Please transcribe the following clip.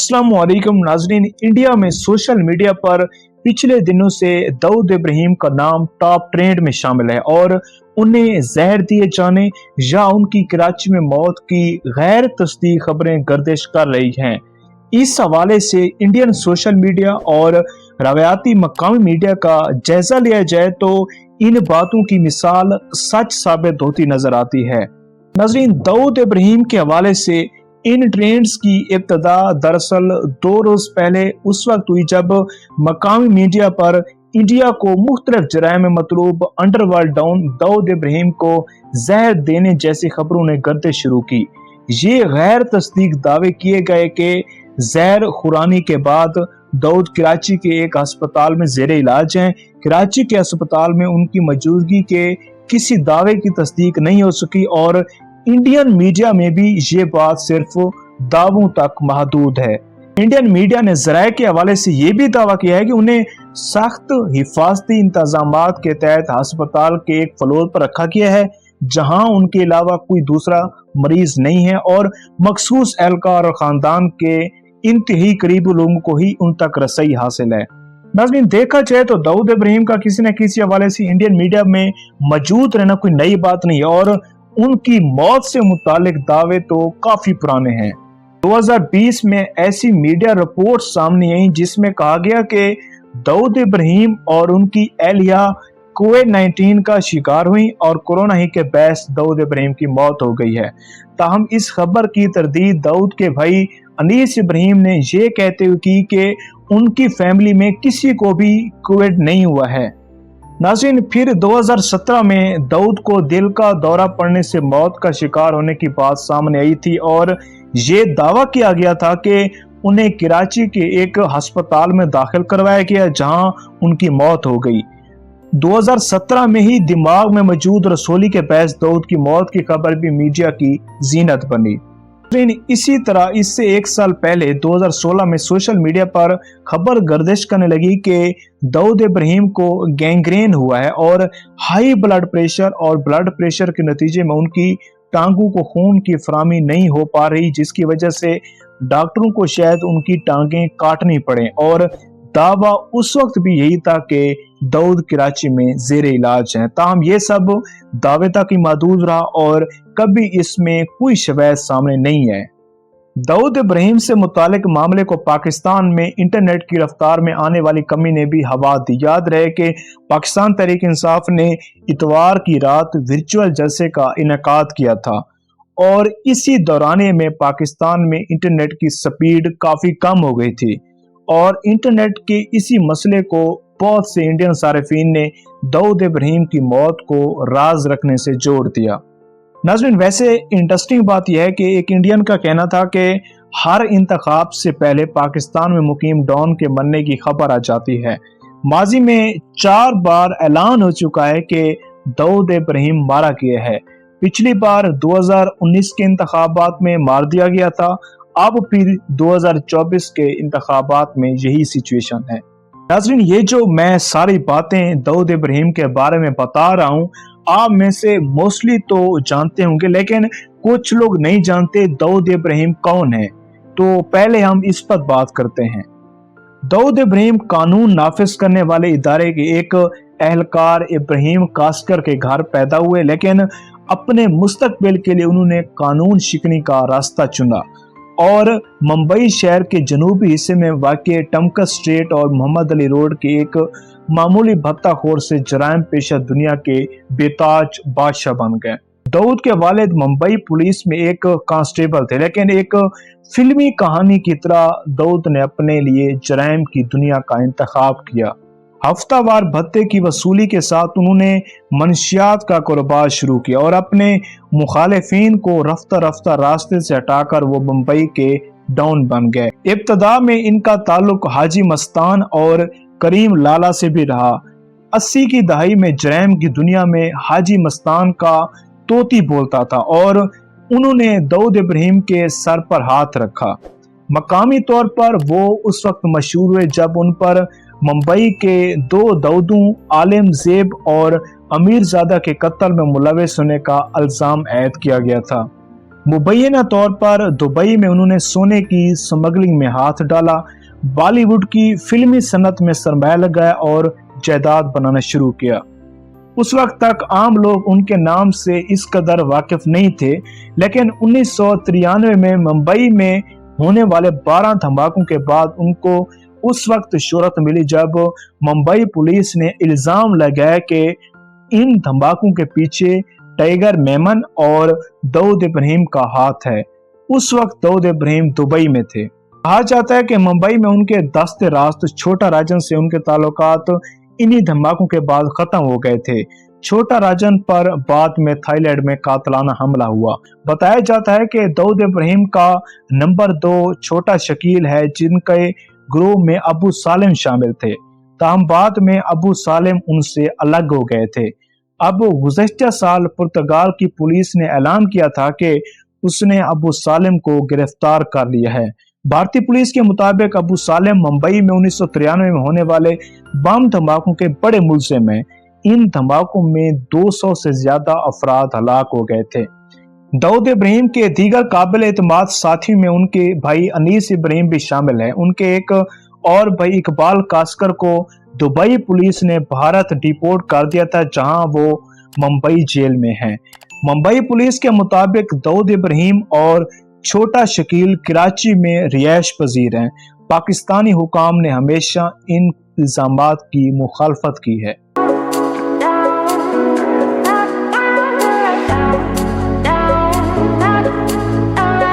अस्सलामुअलैकुम नाज़रीन। इंडिया में सोशल मीडिया पर पिछले दिनों से दाऊद इब्राहिम का नाम टॉप ट्रेंड में शामिल है और उन्हें जहर दिए जाने या उनकी कराची में मौत की गैर तस्दीक खबरें गर्दिश कर रही हैं। इस हवाले से इंडियन सोशल मीडिया और रवायाती मकामी मीडिया का जायजा लिया जाए तो इन बातों की मिसाल सच साबित होती नजर आती है। नाज़रीन, दाऊद इब्राहिम के हवाले से इन ट्रेंड्स की इब्तदा दरअसल 2 रोज पहले उस वक्त हुई जब मकामी मीडिया पर इंडिया को मुख्तलिफ जराए में मतलूब अंडरवर्ल्ड डॉन दाऊद इब्राहिम को जहर देने जैसी खबरों ने गर्दिश शुरू की। ये गैर तस्दीक दावे किए गए कि जहर खुरानी के बाद दाऊद कराची के एक अस्पताल में जेर इलाज हैं। कराची के अस्पताल में उनकी मौजूदगी के किसी दावे की तस्दीक नहीं हो सकी और इंडियन मीडिया में भी ये बात सिर्फ दावों तक महदूद है। इंडियन मीडिया ने जराए के हवाले से ये भी दावा किया है कि उन्हें सख्त हिफाजती इंतजामात के तहत अस्पताल के एक फ्लोर पर रखा गया है जहां उनके अलावा कोई दूसरा मरीज नहीं है और मखसूस एहलकार और खानदान के इंतहाई करीबी लोगों को ही उन तक रसाई हासिल है। नाज़रीन, देखा जाए तो दाऊद इब्राहिम का किसी न किसी हवाले से इंडियन मीडिया में मौजूद रहना कोई नई बात नहीं है और उनकी मौत से मुतालिक दावे तो काफी पुराने हैं। 2020 में ऐसी मीडिया रिपोर्ट सामने आई जिसमें कहा गया कि दाऊद इब्राहिम और उनकी एहलिया कोविड-19 का शिकार हुई और कोरोना ही के बायस दाऊद इब्राहिम की मौत हो गई है। ताहम इस खबर की तरदीद दाऊद के भाई अनीस इब्राहिम ने यह कहते हुए की कि उनकी फैमिली में किसी को भी कोविड नहीं हुआ है। नाज़रीन, फिर 2017 में दाऊद को दिल का दौरा पड़ने से मौत का शिकार होने की बात सामने आई थी और ये दावा किया गया था कि उन्हें कराची के एक अस्पताल में दाखिल करवाया गया जहां उनकी मौत हो गई। 2017 में ही दिमाग में मौजूद रसोली के बायस दाऊद की मौत की खबर भी मीडिया की जीनत बनी। इसी तरह इससे 1 साल पहले 2016 में सोशल मीडिया पर खबर गर्दिश करने लगी कि दाऊद इब्राहिम को गैंग्रेन हुआ है और हाई ब्लड प्रेशर और ब्लड प्रेशर के नतीजे में उनकी टांगों को खून की फराहमी नहीं हो पा रही, जिसकी वजह से डॉक्टरों को शायद उनकी टांगें काटनी पड़े और दावा उस वक्त भी यही था कि दाऊद कराची में जेर इलाज हैं। ताहम ये सब दावे तक ही महदूद रहा और कभी इसमें कोई शवायद सामने नहीं है। दाऊद इब्राहिम से मुतालिक मामले को पाकिस्तान में इंटरनेट की रफ्तार में आने वाली कमी ने भी हवा दी। याद रहे कि पाकिस्तान तहरीक इंसाफ ने इतवार की रात वर्चुअल जलसे का इनेकाद किया था और इसी दौरानिए में पाकिस्तान में इंटरनेट की स्पीड काफी कम हो गई थी और इंटरनेट के इसी मसले को बहुत से इंडियन सारिफीन ने दाऊद इब्राहिम की मौत को राज रखने से जोड़ दिया। नाज़रीन, वैसे इंटरेस्टिंग बात यह है कि एक इंडियन का कहना था कि हर इंतखाब से पहले पाकिस्तान में मुकीम डॉन के मरने की खबर आ जाती है। माजी में 4 बार ऐलान हो चुका है कि दाऊद इब्राहिम मारा गया है। पिछली बार 2019 के इंतखाबात में मार दिया गया था, अब फिर 2024 के इंतखाबात में यही सिचुएशन है। नाज़रीन, ये जो मैं सारी बातें दाऊद इब्राहिम के बारे में बता रहा हूँ आप में से मोस्टली तो जानते होंगे, लेकिन कुछ लोग नहीं जानते दाऊद इब्राहिम कौन है। तो पहले हम इस पर बात करते हैं। दाऊद इब्राहिम कानून नाफिज करने वाले इदारे के एक एहलकार इब्राहिम कास्कर के घर पैदा हुए, लेकिन अपने मुस्तकबिल के लिए उन्होंने कानून शिकनी का रास्ता चुना और मुंबई शहर के जनूबी हिस्से में वाक़ टमकस स्ट्रीट और मोहम्मद अली रोड के एक मामूली भत्ताखोर से जराइम पेशा दुनिया के बेताज बादशाह बन गए। दाऊद के वालिद मुंबई पुलिस में एक कांस्टेबल थे, लेकिन एक फिल्मी कहानी की तरह दाऊद ने अपने लिए जराइम की दुनिया का इंतखाब किया। हफ्तावार भत्ते की वसूली के साथ उन्होंने मनशियात का कारोबार शुरू किया और अपने मुखालिफिन को रफ्ता रफ्ता रास्ते से हटाकर वो मुंबई के डॉन बन गए। इब्तदा में इनका ताल्लुक हाजी मस्तान और करीम लाला से भी रहा। 80 की दहाई में जराइम की दुनिया में हाजी मस्तान का तोती बोलता था और उन्होंने दाऊद इब्राहिम के सर पर हाथ रखा। मकामी तौर पर वो उस वक्त मशहूर हुए जब उन पर मुंबई के 2 दाऊदों आलिम जेब और अमीर ज़ादा के कत्ल में मुलविस होने का इल्जाम ऐद किया गया था। मुबैना तौर पर दुबई में उन्होंने सोने की स्मगलिंग में हाथ डाला, बॉलीवुड की फिल्मी सनत में सरमाया लगाया और जायदाद बनाना शुरू किया। उस वक्त तक आम लोग उनके नाम से इस कदर वाकिफ नहीं थे, लेकिन 1993 में मुंबई में होने वाले 12 धमाकों के बाद उनको उस वक्त शोहरत मिली जब मुंबई पुलिस ने इल्जाम लगाया कि इन धमाकों के पीछे टाइगर मेमन और दाऊद इब्राहिम का हाथ है। उस वक्त दाऊद इब्राहिम दुबई में थे। कहा जाता है कि मुंबई में उनके दस्ते रास्त छोटा राजन से उनके ताल्लुकात इन्हीं धमाकों के बाद खत्म हो गए थे। छोटा राजन पर बाद में थाईलैंड में कातलाना हमला हुआ। बताया जाता है कि दाऊद इब्राहिम का नंबर 2 छोटा शकील है, जिनके ग्रोह में अबू सालिम शामिल थे। ताहम बाद में अबू सालिम उनसे अलग हो गए थे। अब गुज़श्ता साल पुर्तगाल की पुलिस ने ऐलान किया था कि उसने अबू सालिम को गिरफ्तार कर लिया है। भारतीय पुलिस के मुताबिक अबू सालिम मुंबई में 1993 में होने वाले बम धमाकों के बड़े मुलजिम हैं। इन धमाकों में 200 से ज्यादा अफराद हलाक हो गए थे। दाऊद इब्राहिम के दीगर काबिल एतमाद साथियों में उनके भाई अनीस इब्राहिम भी शामिल है। उनके एक और भाई इकबाल कास्कर को दुबई पुलिस ने भारत डिपोर्ट कर दिया था, जहां वो मुंबई जेल में हैं। मुंबई पुलिस के मुताबिक दाऊद इब्राहिम और छोटा शकील कराची में रिहाइश पजीर हैं। पाकिस्तानी हुकाम ने हमेशा इन इल्जामात की मुखालफत की है।